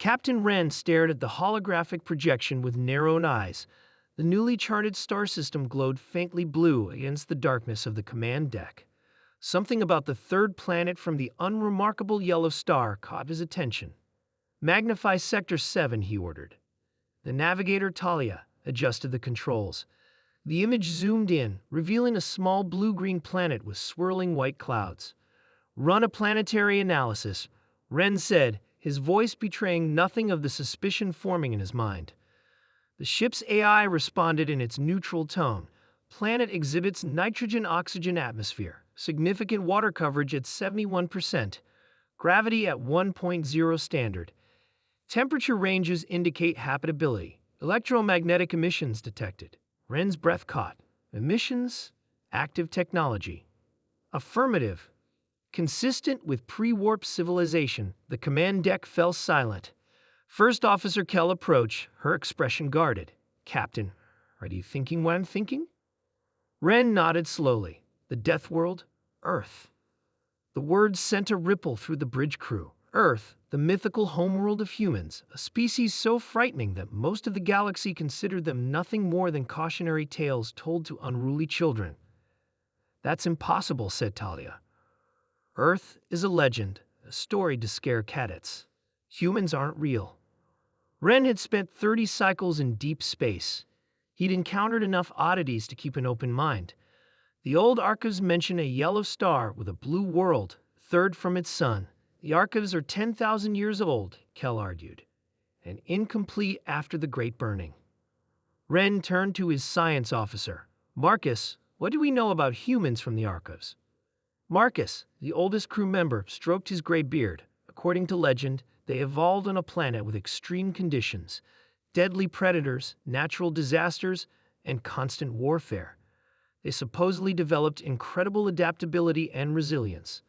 Captain Wren stared at the holographic projection with narrowed eyes. The newly charted star system glowed faintly blue against the darkness of the command deck. Something about the third planet from the unremarkable yellow star caught his attention. "Magnify Sector 7, he ordered. The navigator, Talia, adjusted the controls. The image zoomed in, revealing a small blue-green planet with swirling white clouds. "Run a planetary analysis," Wren said, his voice betraying nothing of the suspicion forming in his mind. The ship's AI responded in its neutral tone. "Planet exhibits nitrogen-oxygen atmosphere, significant water coverage at 71%, gravity at 1.0 standard. Temperature ranges indicate habitability. Electromagnetic emissions detected." Wren's breath caught. "Emissions? Active technology." "Affirmative." Consistent with pre-warp civilization, the command deck fell silent. First Officer Kell approached, her expression guarded. "Captain, are you thinking what I'm thinking?" Wren nodded slowly. "The Death World? Earth." The words sent a ripple through the bridge crew. Earth, the mythical homeworld of humans, a species so frightening that most of the galaxy considered them nothing more than cautionary tales told to unruly children. "That's impossible," said Talia. "Earth is a legend, a story to scare cadets. Humans aren't real." Wren had spent 30 cycles in deep space. He'd encountered enough oddities to keep an open mind. The old archives mention a yellow star with a blue world, third from its sun. The archives are 10,000 years old, Kell argued, and incomplete after the Great Burning. Wren turned to his science officer. "Marcus, what do we know about humans from the archives?" Marcus, the oldest crew member, stroked his gray beard. "According to legend, they evolved on a planet with extreme conditions, deadly predators, natural disasters, and constant warfare. They supposedly developed incredible adaptability and resilience."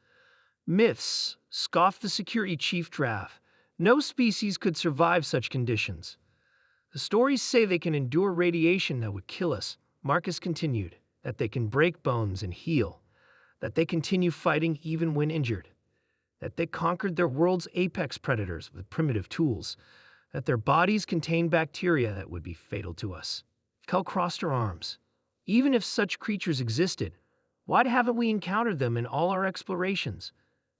"Myths," scoffed the security chief Drav. "No species could survive such conditions." "The stories say they can endure radiation that would kill us," Marcus continued, "that they can break bones and heal, that they continue fighting even when injured, that they conquered their world's apex predators with primitive tools, that their bodies contain bacteria that would be fatal to us." Kell crossed her arms. "Even if such creatures existed, why haven't we encountered them in all our explorations?"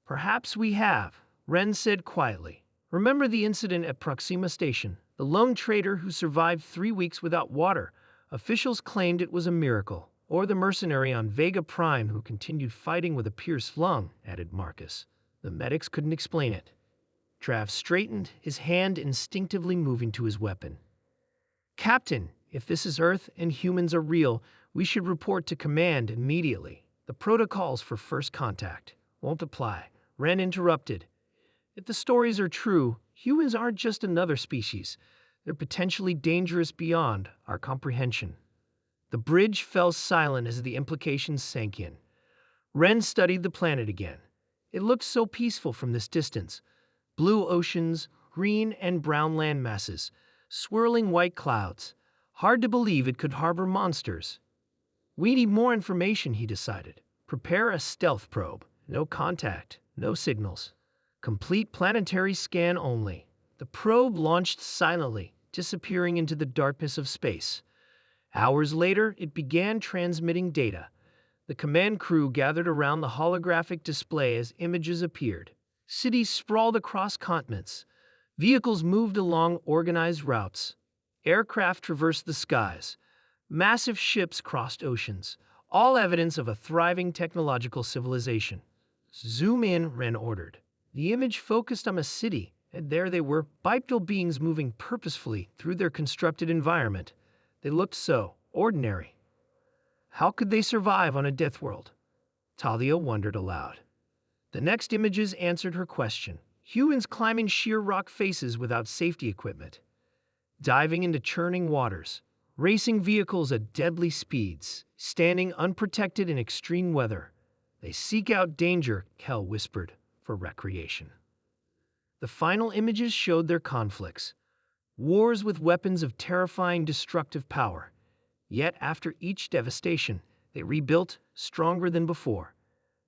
"Perhaps we have," Wren said quietly. "Remember the incident at Proxima Station? The lone trader who survived 3 weeks without water. Officials claimed it was a miracle. Or the mercenary on Vega Prime who continued fighting with a pierced lung," added Marcus. "The medics couldn't explain it." Trav straightened, his hand instinctively moving to his weapon. "Captain, if this is Earth and humans are real, we should report to command immediately. The protocols for first contact won't apply." Wren interrupted. "If the stories are true, humans aren't just another species. They're potentially dangerous beyond our comprehension." The bridge fell silent as the implications sank in. Wren studied the planet again. It looked so peaceful from this distance. Blue oceans, green and brown land masses, swirling white clouds. Hard to believe it could harbor monsters. "We need more information," he decided. "Prepare a stealth probe. No contact, no signals. Complete planetary scan only." The probe launched silently, disappearing into the darkness of space. Hours later, it began transmitting data. The command crew gathered around the holographic display as images appeared. Cities sprawled across continents. Vehicles moved along organized routes. Aircraft traversed the skies. Massive ships crossed oceans, all evidence of a thriving technological civilization. "Zoom in," Wren ordered. The image focused on a city, and there they were, bipedal beings moving purposefully through their constructed environment. They looked so ordinary. How could they survive on a death world? Talia wondered aloud. The next images answered her question. Humans climbing sheer rock faces without safety equipment, diving into churning waters, racing vehicles at deadly speeds, standing unprotected in extreme weather. They seek out danger, Kell whispered, for recreation. The final images showed their conflicts. Wars with weapons of terrifying destructive power. Yet after each devastation, they rebuilt, stronger than before.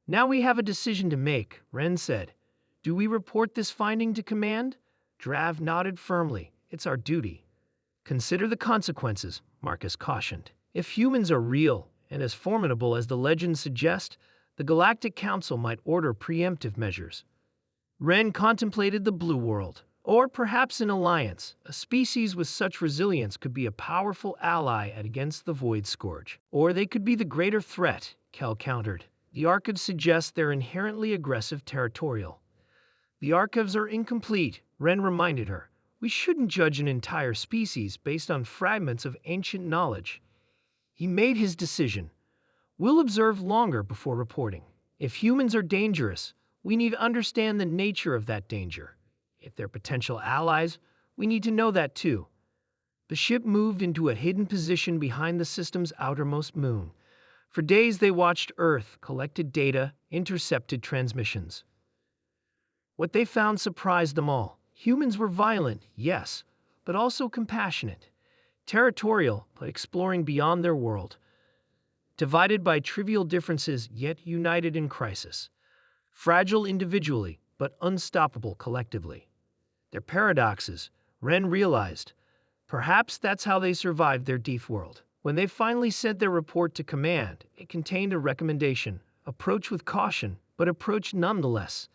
"Now we have a decision to make," Wren said. "Do we report this finding to command? Drav nodded firmly. It's our duty. Consider the consequences, Marcus cautioned. If humans are real and as formidable as the legends suggest, the Galactic Council might order preemptive measures. Ren contemplated the Blue World, or perhaps an alliance. A species with such resilience could be a powerful ally against the Void Scourge. Or they could be the greater threat, Kel countered. The archives suggest they're inherently aggressive territorial. The archives are incomplete, Ren reminded her. We shouldn't judge an entire species based on fragments of ancient knowledge. He made his decision. We'll observe longer before reporting. If humans are dangerous, we need to understand the nature of that danger. If they're potential allies, we need to know that too. The ship moved into a hidden position behind the system's outermost moon. For days they watched Earth, collected data, intercepted transmissions. What they found surprised them all. Humans were violent, yes, but also compassionate. Territorial, but exploring beyond their world. Divided by trivial differences, yet united in crisis. Fragile individually, but unstoppable collectively. Their paradoxes, Ren realized. Perhaps that's how they survived their deep world. When they finally sent their report to command, it contained a recommendation. Approach with caution, but approach nonetheless.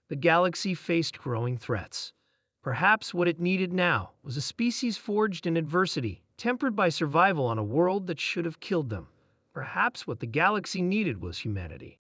The galaxy faced growing threats. Perhaps what it needed now was a species forged in adversity, tempered by survival on a world that should have killed them. Perhaps what the galaxy needed was humanity.